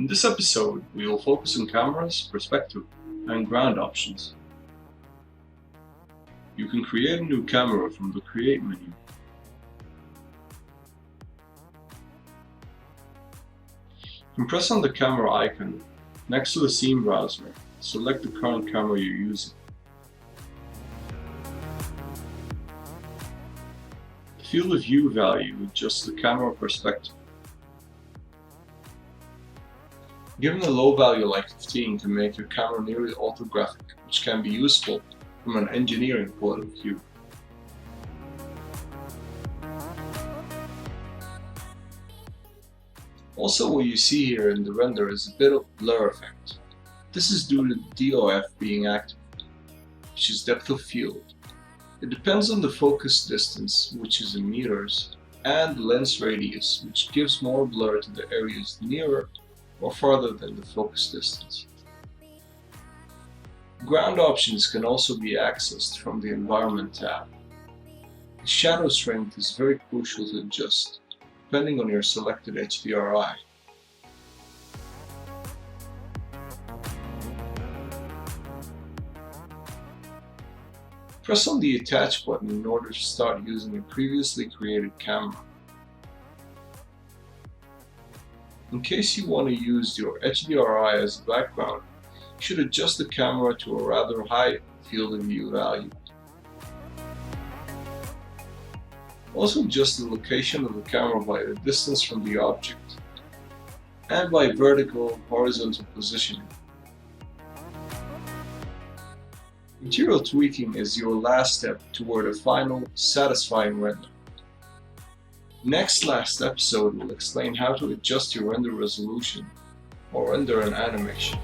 In this episode, we will focus on cameras, perspective, and ground options. You can create a new camera from the Create menu. You can press on the camera icon next to the scene browser. Select the current camera you're using. The field of view value adjusts the camera perspective. Given a low value like 15 can make your camera nearly orthographic, which can be useful from an engineering point of view. Also, what you see here in the render is a bit of blur effect. This is due to the DOF being active, which is depth of field. It depends on the focus distance, which is in meters, and the lens radius, which gives more blur to the areas nearer or farther than the focus distance. Ground options can also be accessed from the Environment tab. The shadow strength is very crucial to adjust, depending on your selected HDRI. Press on the Attach button in order to start using a previously created camera. In case you want to use your HDRI as a background, you should adjust the camera to a rather high field of view value. Also adjust the location of the camera by the distance from the object and by vertical and horizontal positioning. Material tweaking is your last step toward a final, satisfying render. Next last episode will explain how to adjust your render resolution or render an animation.